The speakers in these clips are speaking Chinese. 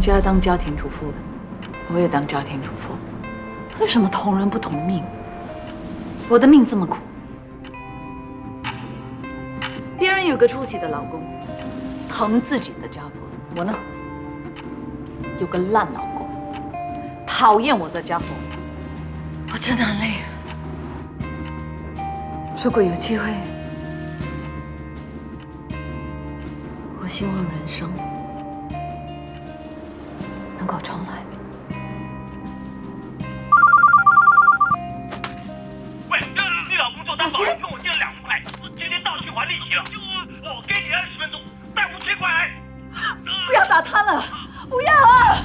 家当家庭主妇，我也当家庭主妇。为什么同人不同命？我的命这么苦，别人有个出息的老公，疼自己的家婆，我呢，有个烂老公，讨厌我的家婆。我真的很累。如果有机会，我希望人生能够重来。喂，你老公做担保人跟我借了2万块，我今天到期还利息了，就我给你20分钟，带5000块来。不要打他了，不要啊！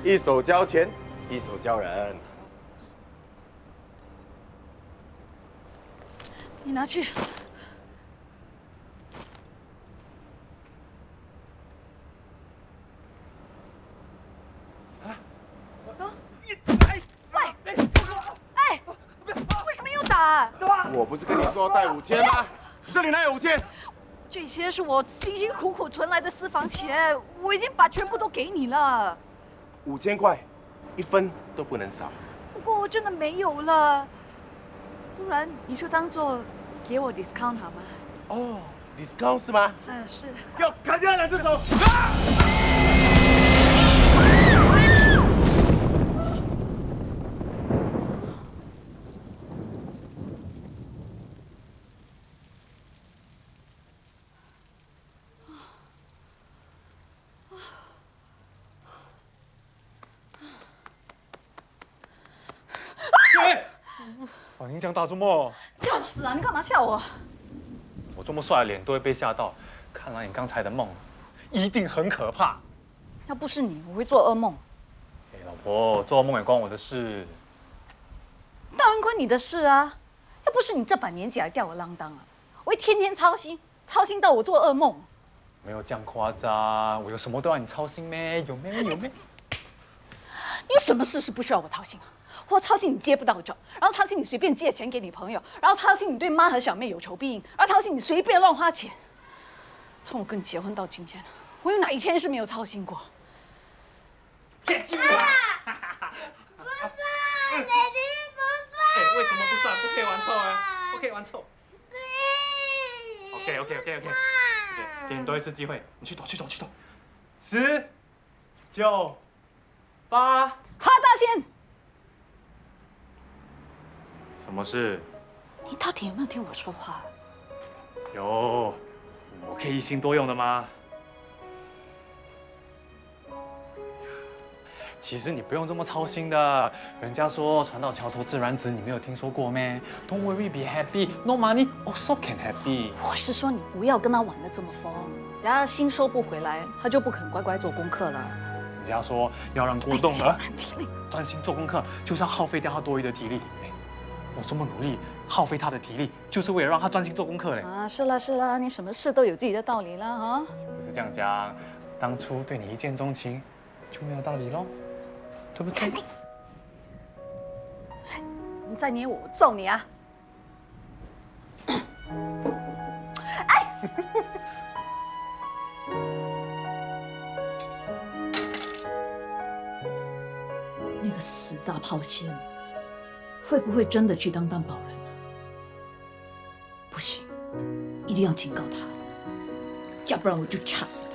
一手交钱，一手交人。你拿去。为什么又打？我不是跟你说带5000吗？这里哪有5000？这些是我辛辛苦苦存来的私房钱，我已经把全部都给你了。5000块，1分都不能少。不过我真的没有了，不然你就当做给我 discount 好吗？哦 ，discount 是吗？是。要砍掉2只手！反应这样大，做梦？要死啊！你干嘛吓我？我这么帅的脸都会被吓到，看来你刚才的梦一定很可怕。要不是你，我会做噩梦。哎，老婆，做噩梦也关我的事。当然关你的事啊！要不是你这把年纪还吊儿郎当啊，我会天天操心，操心到我做噩梦。没有这样夸张，我有什么都让你操心咩？有咩？有咩？你有什么事是不需要我操心啊？我操心你接不到手，然后操心你随便借钱给你朋友，然后操心你对妈和小妹有求必应，然后操心你随便乱花钱。从我跟你结婚到今天，我有哪一天是没有操心过？爸，不算，弟弟不算。哎，为什么不算？不可以玩臭啊！不可以玩臭。OK， 给你多一次机会，你去躲。10、9、8。哈大仙，什么事？你到底有没有听我说话？有，我可以一心多用的吗？其实你不用这么操心的，人家说船到桥头自然直，你没有听说过咩 ？Don't worry, be happy. No money, also can happy. 我是说你不要跟他玩的这么疯，等下心收不回来，他就不肯乖乖做功课了。人家说要让郭栋儿体力专心做功课，就是要耗费掉他多余的体力。我这么努力，耗费他的体力，就是为了让他专心做功课嘞。啊，是啦，你什么事都有自己的道理啦啊！不是这样讲，当初对你一见钟情，就没有道理喽，对不对？你再捏我，我揍你啊！哎！那个死大炮仙，会不会真的去当担保人呢？不行，一定要警告他，要不然我就掐死他。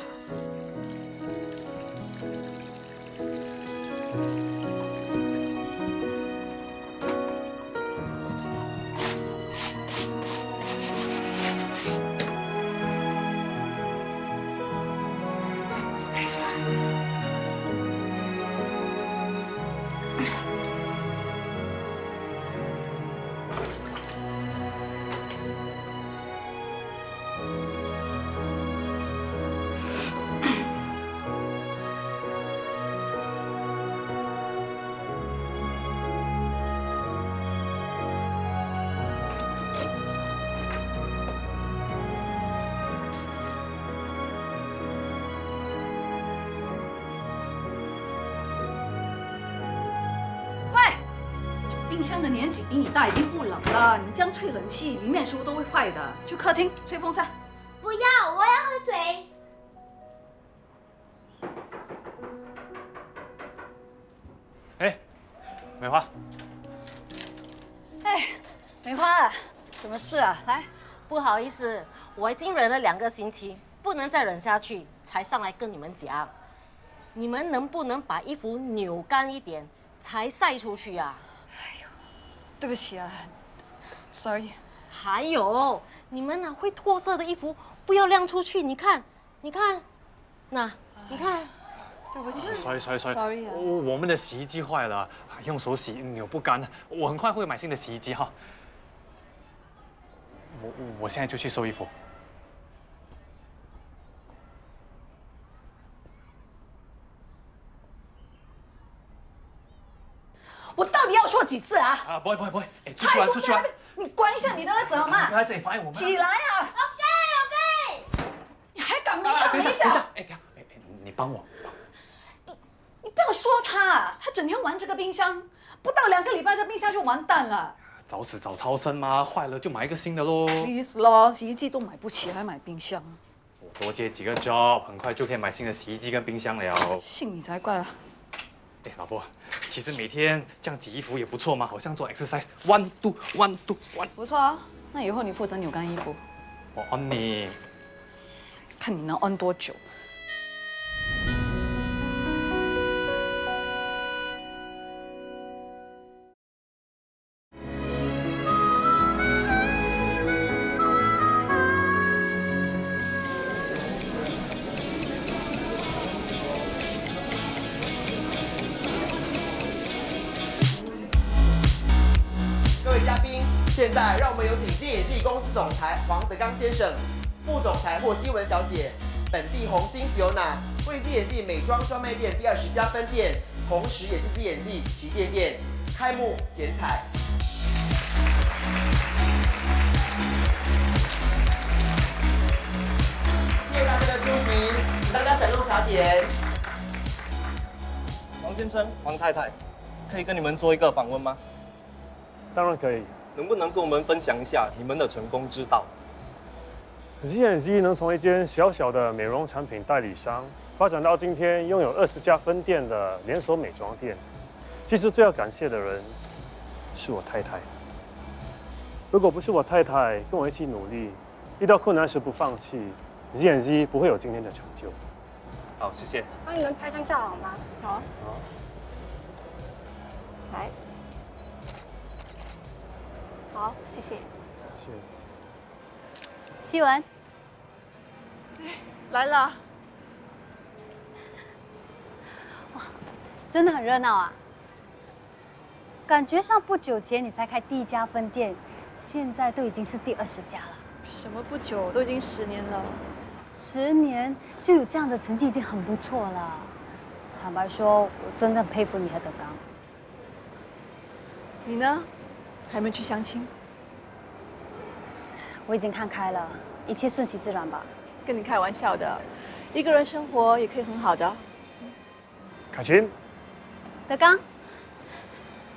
冰箱的年纪比你大，已经不冷了。你这样吹冷气，里面食物都会坏的。去客厅吹风扇。不要，我要喝水。哎，美花，哎，梅花，什么事啊？来，不好意思，我已经忍了2个星期，不能再忍下去，才上来跟你们讲。你们能不能把衣服扭干一点，才晒出去啊？对不起啊，sorry。还有，你们啊会脱色的衣服不要晾出去。你看，你看，那你看。对不起 sorry， 啊。我们的洗衣机坏了，用手洗扭不干，我很快会买新的洗衣机哈。我现在就去收衣服。我到底要说几次啊？啊，不会，哎，出去玩，出去玩。你关一下你的儿子好吗？不要在这里妨碍我们。起来啊 OK。你还敢没等一下，等一下？哎，不要，哎，你帮我。你不要说他，他整天玩这个冰箱，不到2个礼拜，这冰箱就完蛋了。早死早超生嘛，坏了就买一个新的喽。 Please 咯，洗衣机都买不起，还买冰箱？我多接几个 job， 很快就可以买新的洗衣机跟冰箱了。信你才怪啊！哎，老婆，其实每天这样挤衣服也不错嘛，好像做 exercise，1 2 1 2 1。不错啊，那以后你负责扭干衣服，我 on 你。看你能 on 多久。各位嘉宾，现在让我们有请金野记公司总裁黄德刚先生、副总裁霍希文小姐、本地红星 Fiona 为金野记美妆专卖店第20家分店，同时也是金野记旗舰店开幕剪彩。谢谢大家的出席，请大家享用茶点。王先生、王太太，可以跟你们做一个访问吗？当然可以。能不能跟我们分享一下你们的成功之道？ ZNZ 能从一间小小的美容产品代理商，发展到今天拥有20家分店的连锁美妆店。其实最要感谢的人是我太太。如果不是我太太跟我一起努力，遇到困难时不放弃，ZNZ 不会有今天的成就。好，谢谢。帮你们拍张照好吗？好。好。来。好，谢谢。谢谢。希文，来了，真的很热闹啊！感觉上不久前你才开第1家分店，现在都已经是第20家了。什么不久，都已经10年了。10年就有这样的成绩，已经很不错了。坦白说，我真的很佩服你和德刚。你呢？还没去相亲？我已经看开了，一切顺其自然吧。跟你开玩笑的，一个人生活也可以很好的。凯琴，德刚，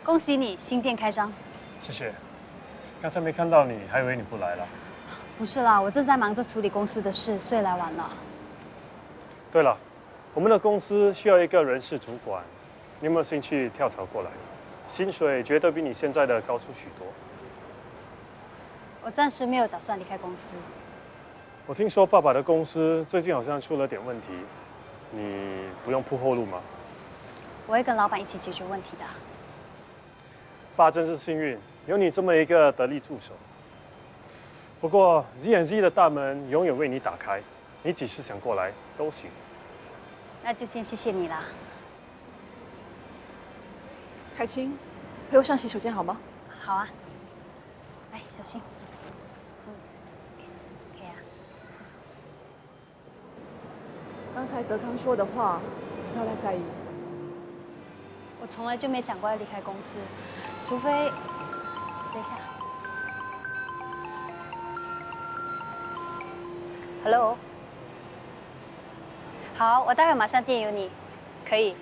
恭喜你新店开张。谢谢。刚才没看到你，还以为你不来了。不是啦，我正在忙着处理公司的事，所以来晚了。对了，我们的公司需要一个人事主管，你有没有兴趣跳槽过来？薪水绝对比你现在的高出许多。我暂时没有打算离开公司。我听说爸爸的公司最近好像出了点问题，你不用铺后路吗？我会跟老板一起解决问题的。爸真是幸运，有你这么一个得力助手。不过 ZNZ 的大门永远为你打开，你几时想过来都行。那就先谢谢你啦。凯青，陪我上洗手间好吗？好啊。来，小心。可以啊。刚才德康说的话，不要太在意。我从来就没想过要离开公司，除非……等一下。Hello。好，我待会马上电邮你，可以。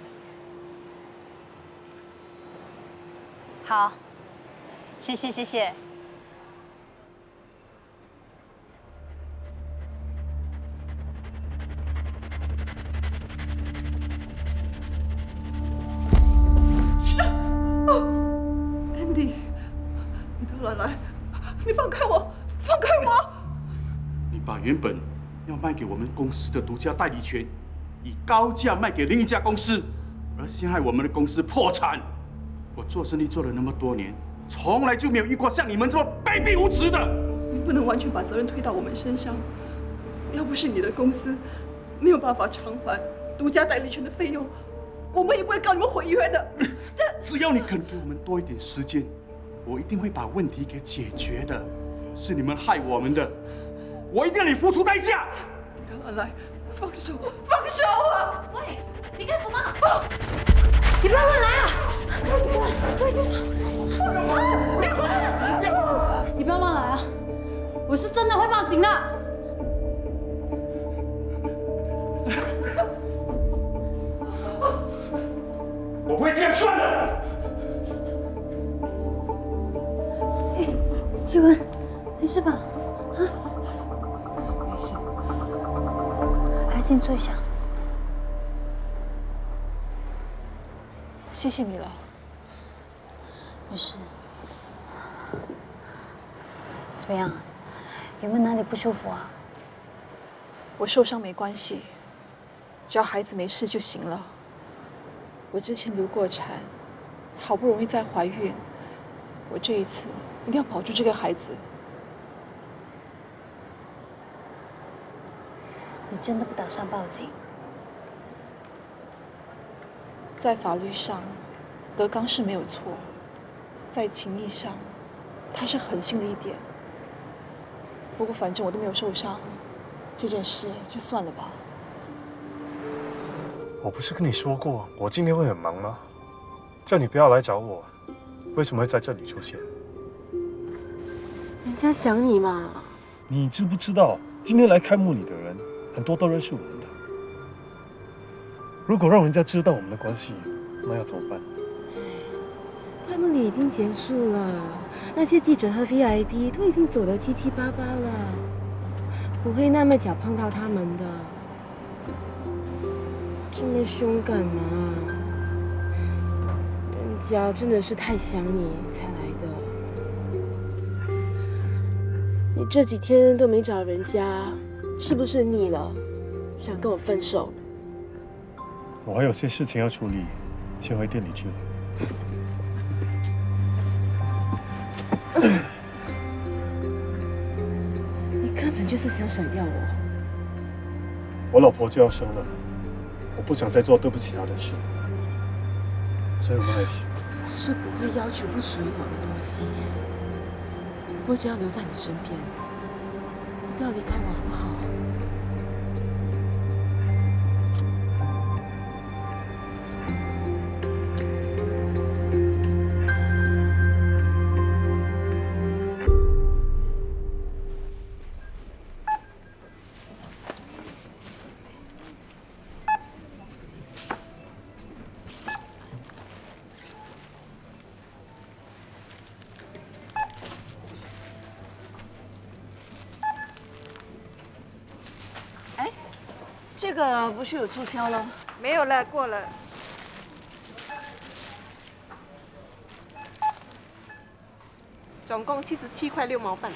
好，谢谢谢谢。Andy，你不要乱来，你放开我，放开我！你把原本要卖给我们公司的独家代理权，以高价卖给另一家公司，而陷害我们的公司破产。我做生意做了那么多年，从来就没有遇过像你们这么卑鄙无耻的。你不能完全把责任推到我们身上。要不是你的公司没有办法偿还独家代理权的费用，我们也不会告你们毁约的。只要你肯给我们多一点时间，我一定会把问题给解决的。是你们害我们的，我一定让你付出代价。你不要乱来，放手，放手啊！喂，你干什么？你不要乱来啊！快进来！不要过来！你不要乱来啊！我是真的会报警的。我不会这样算的。希文，没事吧？啊？没事。还是你坐一下。谢谢你了。没事。怎么样？有没有哪里不舒服啊？我受伤没关系，只要孩子没事就行了。我之前流过产，好不容易再怀孕，我这一次一定要保住这个孩子。你真的不打算报警？在法律上，德刚是没有错；在情义上，他是狠心了一点。不过反正我都没有受伤，这件事就算了吧。我不是跟你说过我今天会很忙吗？叫你不要来找我，为什么会在这里出现？人家想你嘛。你知不知道今天来开幕礼的人很多都认识我们的？如果让人家知道我们的关系，那要怎么办？开幕礼已经结束了，那些记者和 VIP 都已经走得七七八八了，不会那么巧碰到他们的。这么凶干嘛？人家真的是太想你才来的。你这几天都没找人家，是不是腻了？想跟我分手？我还有些事情要处理，先回店里去了。你根本就是想甩掉我。我老婆就要生了，我不想再做对不起她的事，所以我们在一起。我是不会要求不属于我的东西，我只要留在你身边，你不要离开我好不好？这个不是有促销了？没有了，过了。总共77块6毛半。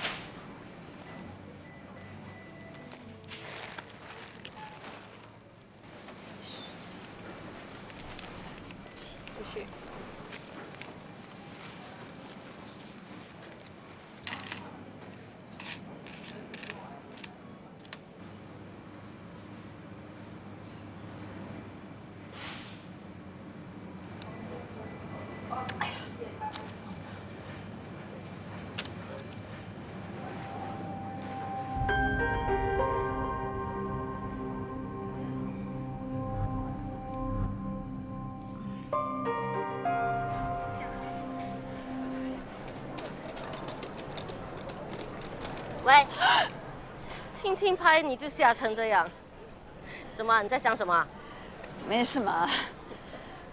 谢谢。喂，轻轻拍你就吓成这样，怎么？你在想什么？没什么。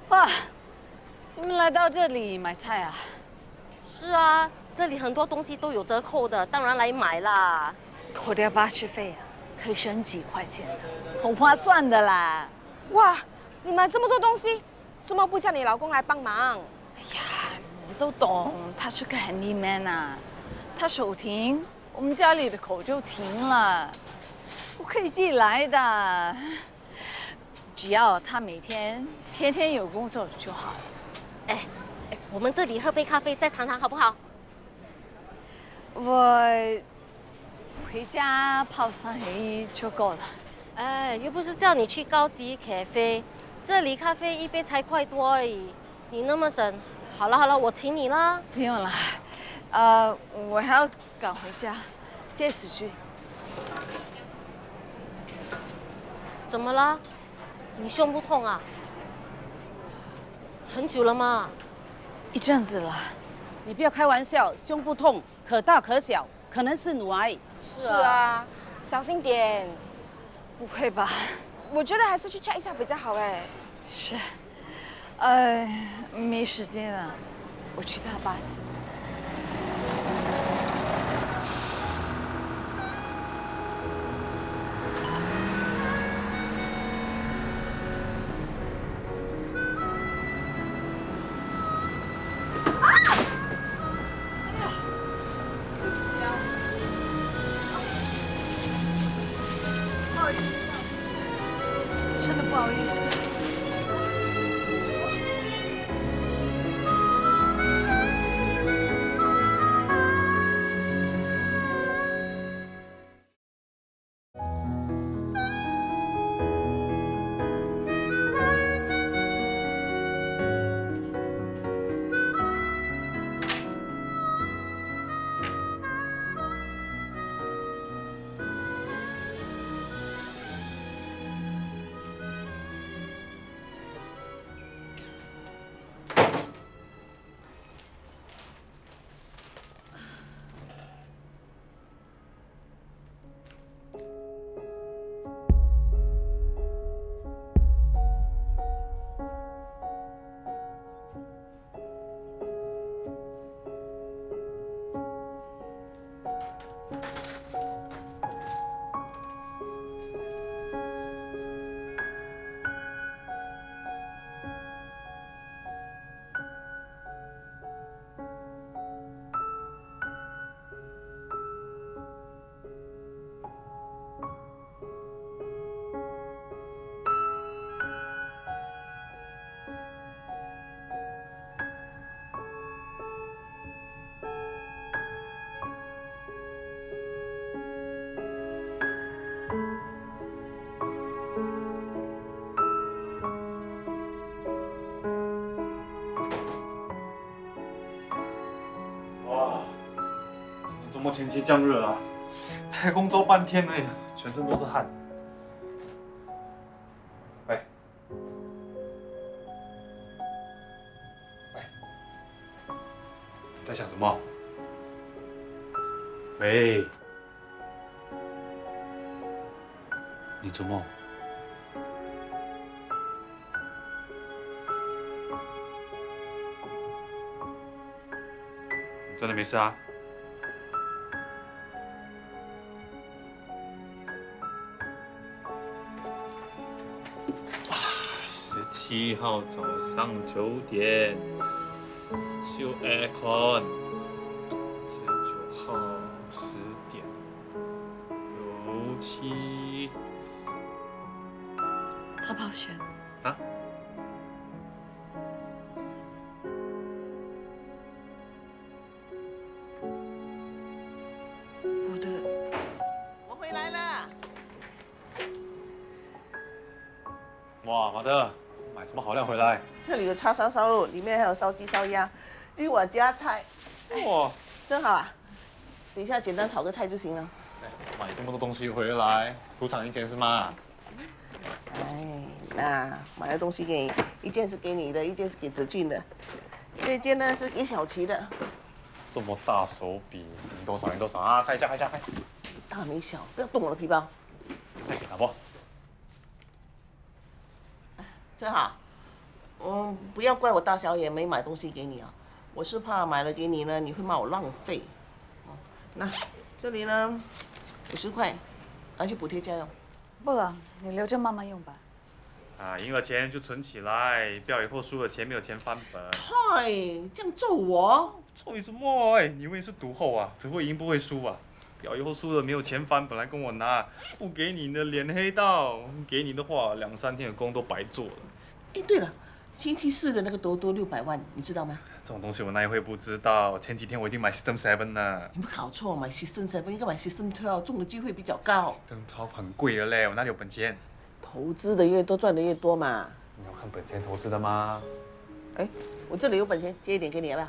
哇，你们来到这里买菜啊？是啊，这里很多东西都有折扣的，当然来买啦。我的巴士费啊，可以省几块钱的，很划算的啦。哇，你买这么多东西，怎么不叫你老公来帮忙？哎呀，你都懂，他是个 handyman 啊，他手停，我们家里的口就停了。我可以自己来的，只要他每天天天有工作就好了。哎，我们这里喝杯咖啡再谈谈好不好？我回家泡3黑就够了。哎，又不是叫你去高级咖啡，这里咖啡1杯才块多而已，你那么省，好了，我请你啦。不用了，我还要赶回家接子君。怎么了？你胸部痛啊？很久了吗？一阵子了。你不要开玩笑，胸部痛可大可小，可能是乳癌。是啊，小心点。不会吧？我觉得还是去 check 一下比较好哎。是，没时间了，我去搭巴士。真的不好意思。周末天气这样热啊，才工作半天而已，全身都是汗。喂，你在想什么？喂，你做梦？你真的没事啊？ 17号早上9点，修 aircon。19号10点，油漆。他保险啊？我回来了。哇，马德，买什么好料回来？这里有叉烧烧肉，里面还有烧鸡、烧鸭，一碗夹菜。哇，真好啊！等一下简单炒个菜就行了。买这么多东西回来，出场一件是吗？哎，那买的东西给你，一件是给你的，一件是给子俊的，这件呢是给小琪的。这么大手笔，赢多少赢多少啊？看一下，看一下，看。大没小，不要动我的皮包。老婆，真好。不要怪我大小眼没买东西给你啊。我是怕买了给你呢，你会骂我浪费。哦，那这里呢，50块，拿去补贴家用。不了，你留着慢慢用吧。啊，赢了钱就存起来，不要以后输了钱没有钱翻本。嗨，这样揍我？揍你什么？哎，你以为你是赌后啊？只会赢不会输啊？不要以后输了没有钱翻本来跟我拿，不给你的脸黑到，给你的话2、3天的工都白做了。哎，对了，星期4的那个多600万，你知道吗？这种东西我哪里会不知道？前几天我已经买 System 7了。你们搞错，买 System 7应该买 System 12，中的机会比较高。System 12很贵了嘞，我哪里有本钱？投资的越多，赚的越多嘛。你要看本钱投资的吗？哎，我这里有本钱，借一点给你，要不要？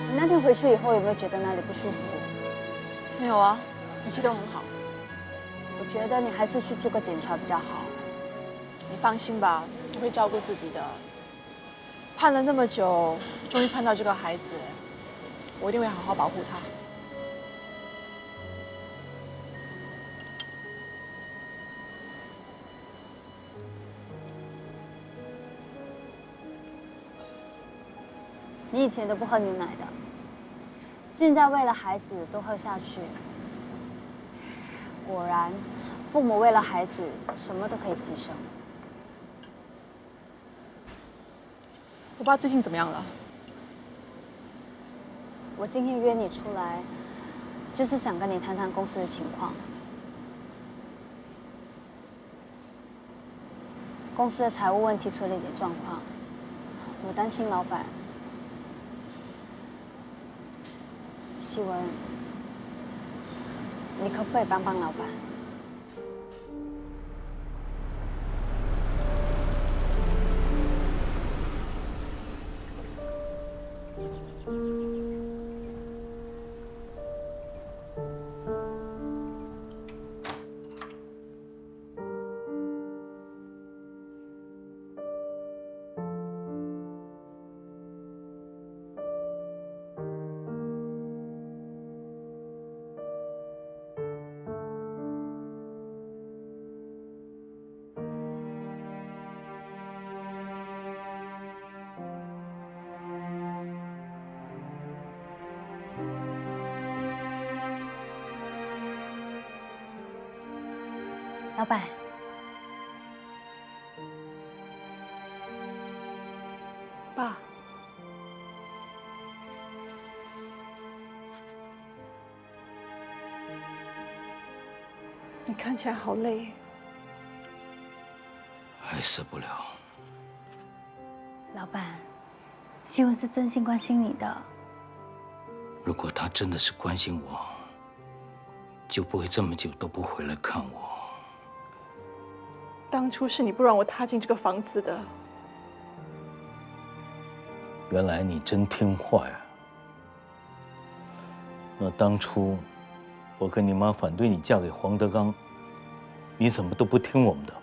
你那天回去以后有没有觉得哪里不舒服？没有啊，一切都很好。我觉得你还是去做个检查比较好。你放心吧，我会照顾自己的。盼了那么久，终于盼到这个孩子，我一定会好好保护他。你以前都不喝牛奶的，现在为了孩子都喝下去。果然，父母为了孩子什么都可以牺牲。我爸最近怎么样了？我今天约你出来，就是想跟你谈谈公司的情况。公司的财务问题出了一点状况，我担心老板。希文，你可不可以帮帮老板？老板，爸，你看起来好累。还死不了。老板，希文是真心关心你的。如果他真的是关心我，就不会这么久都不回来看我。当初是你不让我踏进这个房子的。原来你真听话呀！那当初我跟你妈反对你嫁给黄德刚，你怎么都不听我们的？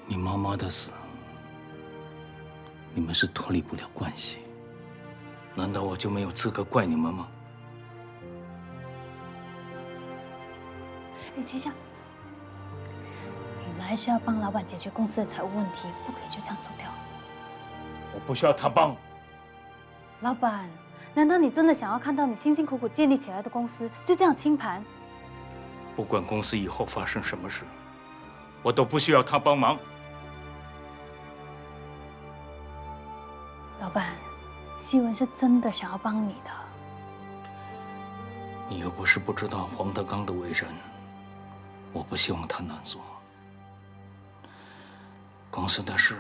你妈妈的死，你们是脱离不了关系。难道我就没有资格怪你们吗？哎，等一下，你来是要帮老板解决公司的财务问题，不可以就这样走掉。我不需要他帮。老板，难道你真的想要看到你辛辛苦苦建立起来的公司就这样清盘？不管公司以后发生什么事，我都不需要他帮忙。老板，希文是真的想要帮你的。你又不是不知道黄德刚的为人，我不希望他难做。公司的事，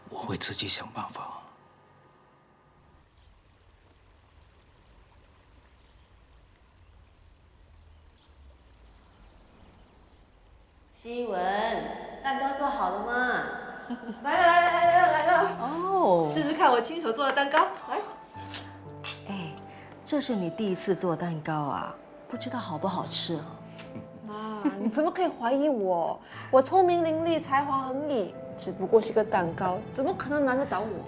我会自己想办法。希文，蛋糕做好了吗？来了！哦，试试看我亲手做的蛋糕。来，哎，这是你第一次做蛋糕啊？不知道好不好吃啊？妈，你怎么可以怀疑我？我聪明伶俐，才华横溢，只不过是个蛋糕，怎么可能难得倒我？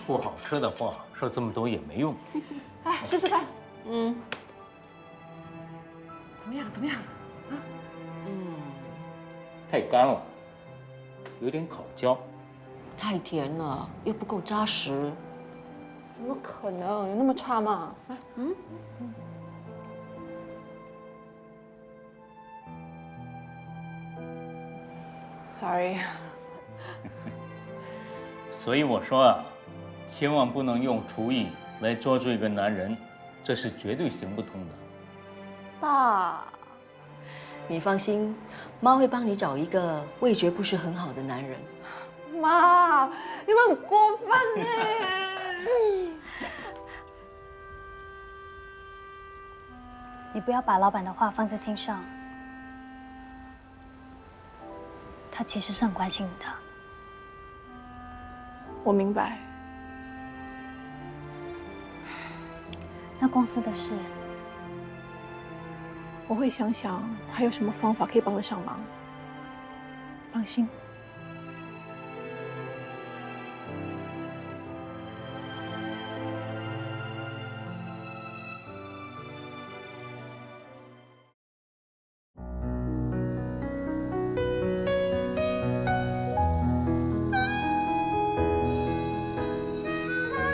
不好吃的话，说这么多也没用。哎，试试看。嗯，怎么样？怎么样？啊？太干了，有点烤焦。太甜了，又不够扎实。怎么可能？有那么差吗？来，Sorry。所以我说啊，千万不能用厨艺来捉住一个男人，这是绝对行不通的。爸，你放心，妈会帮你找一个味觉不是很好的男人。妈，你们很过分哎！你不要把老板的话放在心上，他其实是很关心你的。我明白。那公司的事，我会想想还有什么方法可以帮得上忙。放心。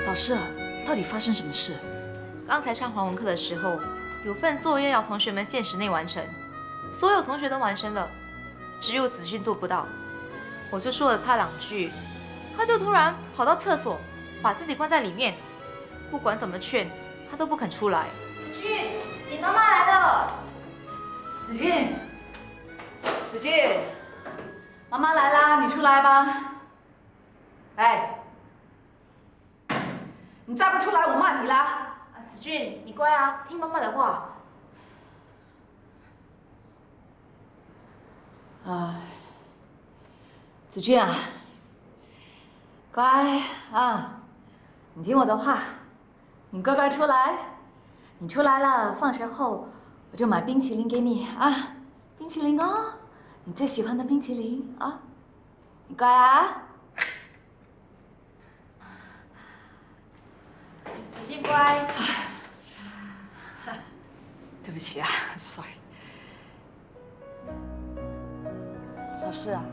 老师啊，到底发生什么事？刚才上华文课的时候，有份作业要同学们限时内完成，所有同学都完成了，只有子俊做不到。我就说了他2句，他就突然跑到厕所，把自己关在里面，不管怎么劝，他都不肯出来。子俊，你妈妈来了。子俊，子俊，妈妈来啦，你出来吧。哎。你再不出来，我骂你啦！子俊，你乖啊，听妈妈的话。子俊啊，乖啊，你听我的话，你乖乖出来。你出来了，放学后我就买冰淇淋给你啊，冰淇淋哦，你最喜欢的冰淇淋啊，你乖啊。子俊乖。对不起啊 ，sorry。老师啊，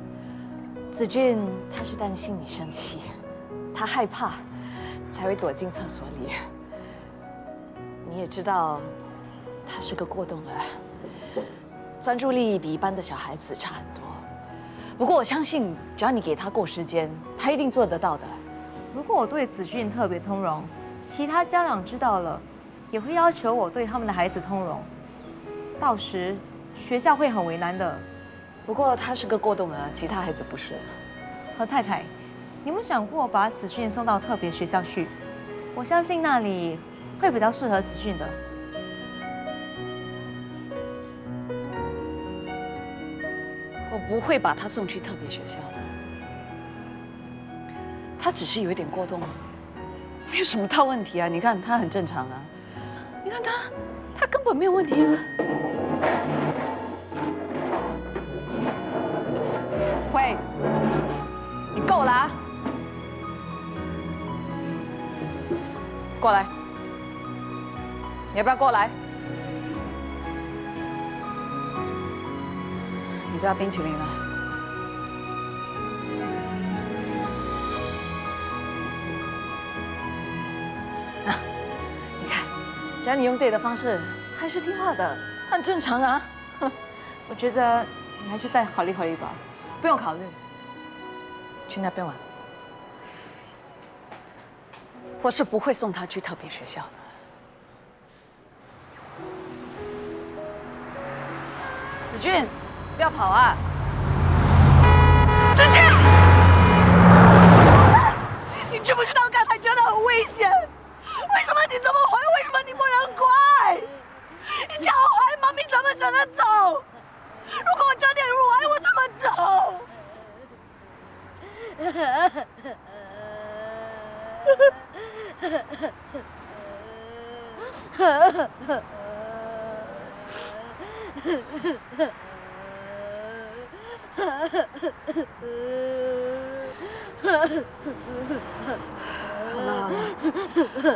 子俊他是担心你生气，他害怕，才会躲进厕所里。你也知道，他是个过动儿，专注力比一般的小孩子差很多。不过我相信，只要你给他够时间，他一定做得到的。如果我对子俊特别通融，其他家长知道了，也会要求我对他们的孩子通融，到时学校会很为难的。不过他是个过动儿，其他孩子不是。何太太，你有没有想过把子俊送到特别学校去？我相信那里会比较适合子俊的。我不会把他送去特别学校的，他只是有一点过动，没有什么大问题啊。你看他很正常啊，你看他根本没有问题啊。喂，你够了啊！过来，你要不要过来？你不要冰淇淋了。啊，你看，只要你用对的方式，还是听话的，很正常啊。我觉得你还是再考虑考虑吧。不用考虑，去那边玩。我是不会送他去特别学校的。子俊，不要跑啊！子俊，你知不知道刚才真的很危险？为什么你这么坏？为什么你不能乖？你叫我坏，妈咪怎么舍得走？如果我差点入爱，我怎么走？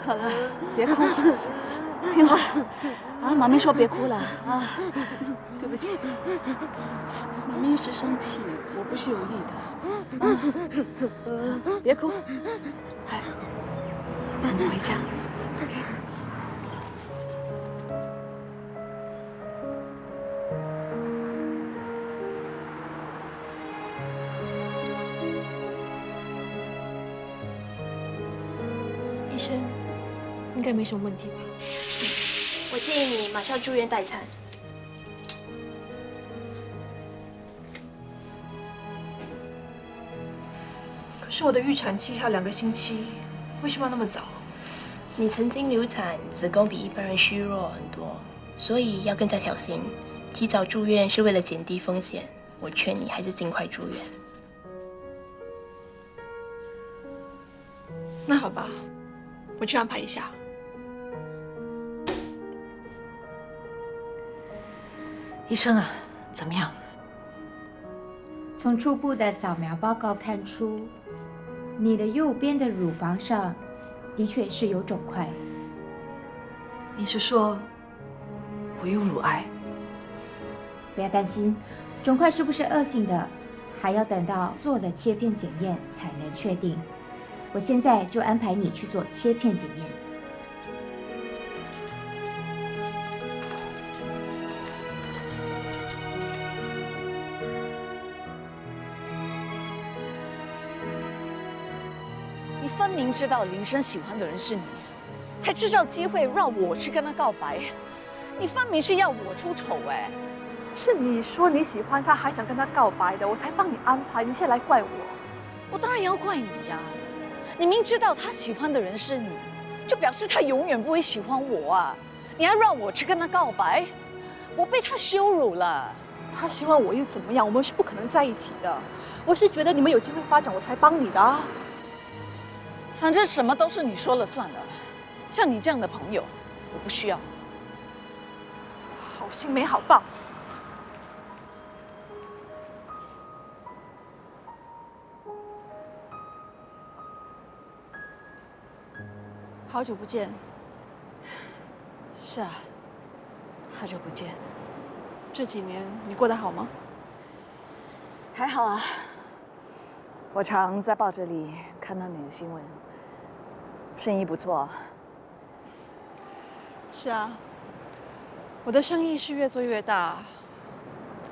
好了，别哭，听话啊！妈咪说别哭了啊！对不起，妈咪一时生气，我不是有意的。别哭，哎，带你回家。OK。医生，应该没什么问题吧？我建议你马上住院待产。可是我的预产期还有2个星期，为什么要那么早？你曾经流产，子宫比一般人虚弱很多，所以要更加小心。及早住院是为了减低风险，我劝你还是尽快住院。那好吧，我去安排一下。医生啊，怎么样？从初步的扫描报告看出，你的右边的乳房上的确是有肿块。你是说我有乳癌？不要担心，肿块是不是恶性的，还要等到做了切片检验才能确定。我现在就安排你去做切片检验。你分明知道林生喜欢的人是你，还制造机会让我去跟他告白，你分明是要我出丑哎！是你说你喜欢他，还想跟他告白的，我才帮你安排，你现在来怪我？我当然要怪你呀！你明知道他喜欢的人是你，就表示他永远不会喜欢我啊！你还让我去跟他告白，我被他羞辱了。他喜欢我又怎么样？我们是不可能在一起的。我是觉得你们有机会发展，我才帮你的啊。反正什么都是你说了算了，像你这样的朋友，我不需要。好心没好报。好久不见。是啊，好久不见。这几年你过得好吗？还好啊。我常在报纸里看到你的新闻，生意不错。是啊，我的生意是越做越大，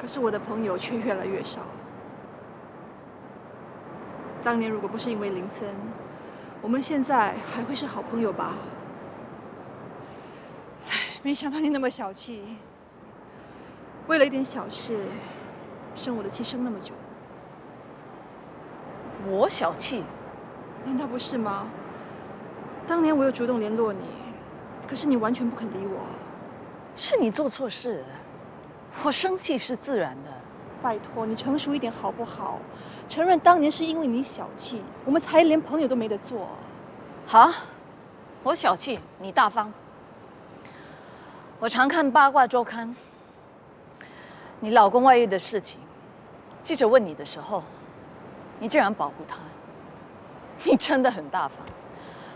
可是我的朋友却越来越少。当年如果不是因为林森，我们现在还会是好朋友吧？唉，没想到你那么小气，为了一点小事，生我的气生那么久。我小气？难道不是吗？当年我有主动联络你，可是你完全不肯理我。是你做错事，我生气是自然的。拜托，你成熟一点好不好？承认当年是因为你小气，我们才连朋友都没得做。好，我小气，你大方。我常看八卦周刊，你老公外遇的事情，记者问你的时候，你竟然保护他，你真的很大方。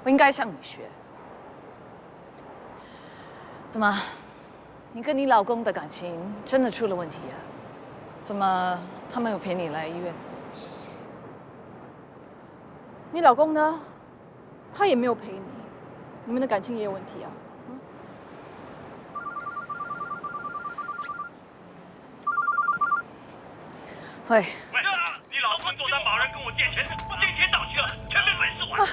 我应该向你学。怎么，你跟你老公的感情真的出了问题啊？怎么他没有陪你来医院？你老公呢？他也没有陪你，你们的感情也有问题啊？喂，你老公做担保人跟我借钱，借钱到期了，全被本事还。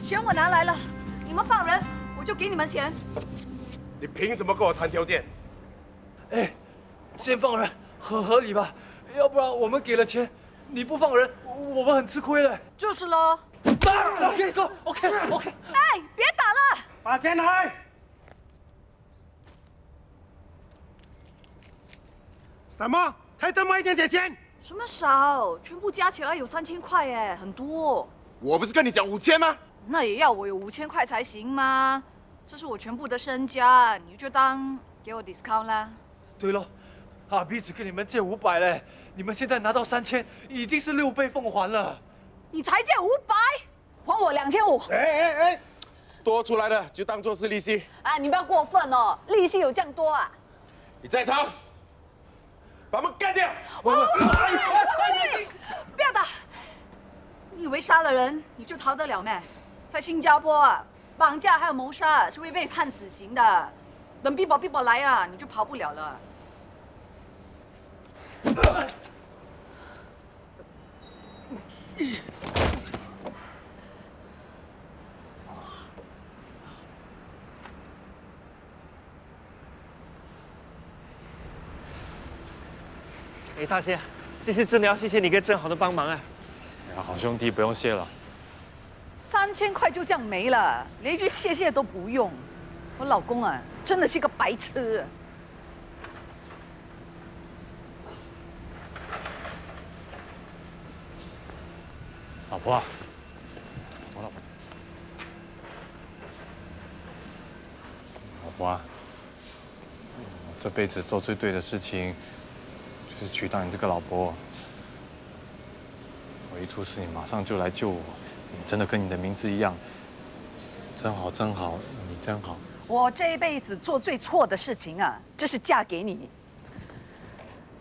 钱我拿来了，你们放人，我就给你们钱。你凭什么跟我谈条件？哎，先放人合理吧？要不然我们给了钱，你不放人，我们很吃亏嘞。就是喽。OK go OK。哎，别打了，把钱来。什么？才这么一点点钱？什么少？全部加起来有3000块哎，很多。我不是跟你讲5000吗？那也要我有5000块才行吗？这是我全部的身家，你就当给我 discount 啦。对了，阿 B 只跟你们借500嘞，你们现在拿到3000，已经是6倍奉还了。你才借500，还我2500。哎，多出来的就当做是利息。啊，你不要过分哦，利息有这样多啊？你在场，把他们干掉！不要打！你以为杀了人你就逃得了咩？在新加坡啊，绑架还有谋杀是会被判死刑的。等逼宝来啊，你就跑不了了。哎，大仙，这次真的要谢谢你跟正豪的帮忙哎。哎呀，好兄弟，不用谢了。3000块就这样没了，连一句谢谢都不用。我老公啊，真的是个白痴。老婆，老婆啊，我这辈子做最对的事情，就是娶到你这个老婆。我一出事，你马上就来救我，你真的跟你的名字一样，真好，你真好。我这一辈子做最错的事情啊，就是嫁给你。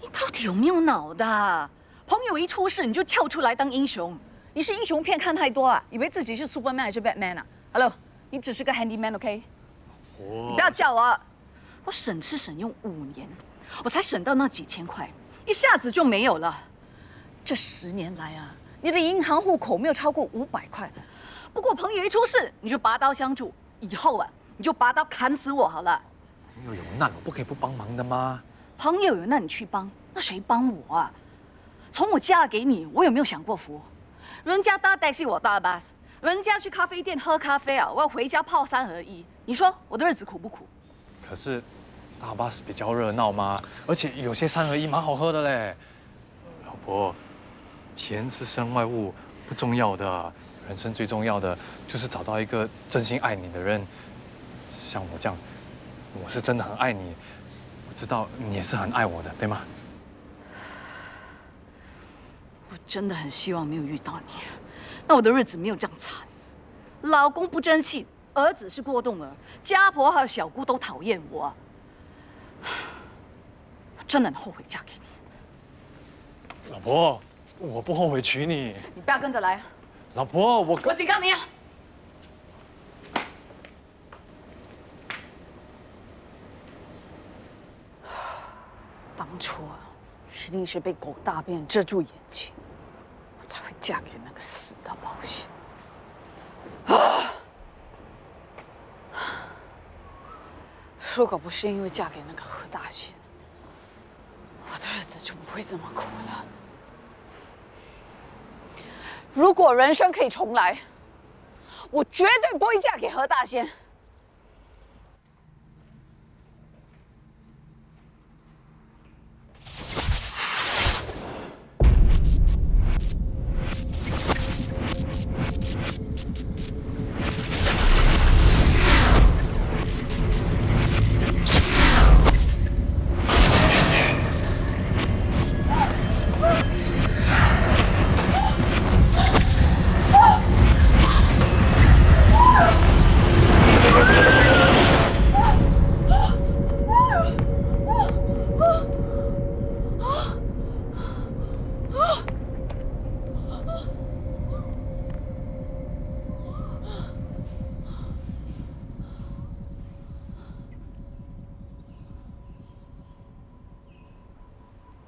你到底有没有脑的？朋友一出事你就跳出来当英雄，你是英雄片看太多啊，以为自己是 Superman 还是 Batman 啊 ？Hello， 你只是个 handyman，OK？、你不要叫我省吃省用5年，我才省到那几千块，一下子就没有了。这10年来啊，你的银行户口没有超过500块。不过朋友一出事，你就拔刀相助，以后啊，你就拔刀砍死我好了。朋友有难，我不可以不帮忙的吗？朋友有难你去帮，那谁帮我啊？从我嫁给你，我有没有享过福？人家搭taxi我搭bus，人家去咖啡店喝咖啡啊，我要回家泡3合1。你说我的日子苦不苦？可是大巴士比较热闹嘛，而且有些3合1蛮好喝的嘞。老婆，钱是身外物，不重要的。人生最重要的就是找到一个真心爱你的人。像我这样，我是真的很爱你，我知道你也是很爱我的，对吗？真的很希望没有遇到你，那我的日子没有这样惨。老公不争气，儿子是过动儿，家婆还有小姑都讨厌我，我真的很后悔嫁给你。老婆，我不后悔娶你。你不要跟着来。老婆，我警告你啊！当初啊，一定是被狗大便遮住眼睛，我才会嫁给那个死的保险。如果不是因为嫁给那个何大仙，我的日子就不会这么苦了。如果人生可以重来，我绝对不会嫁给何大仙。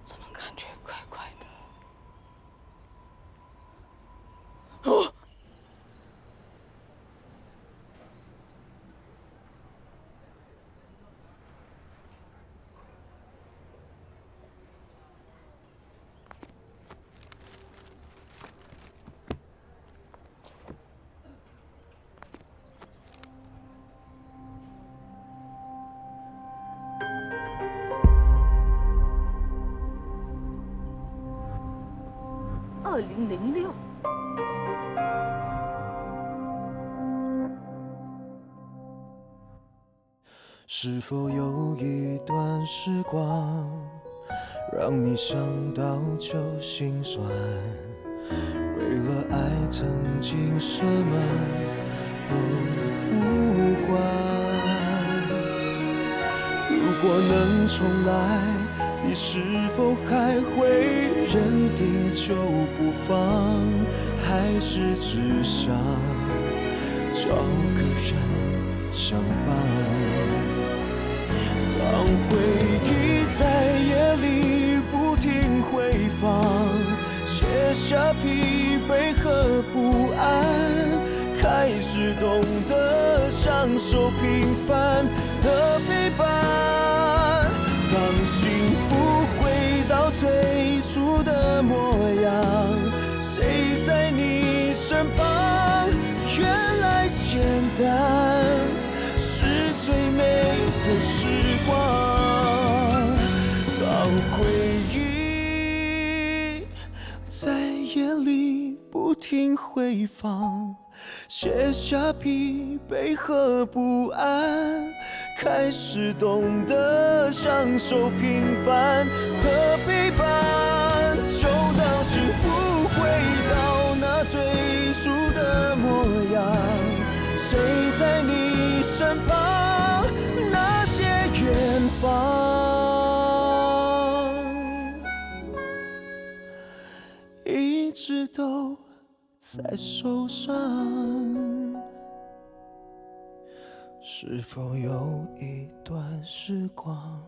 怎么感觉怪怪的？哦！2006。是否有一段时光，让你想到就心酸？为了爱，曾经什么都不管。如果能重来，你是否还会认定就不放，还是只想找个人相伴？当回忆在夜里不停回放，写下疲惫和不安，开始懂得享受平凡的陪伴。当幸福回到最初的模样，谁在你身旁？原来简单是最美的时光。当回忆在夜里不停回放，写下疲惫和不安，开始懂得享受平凡的陪伴。就当幸福回到那最初的模样，谁在你身旁？那些远方一直都在手上。是否有一段时光？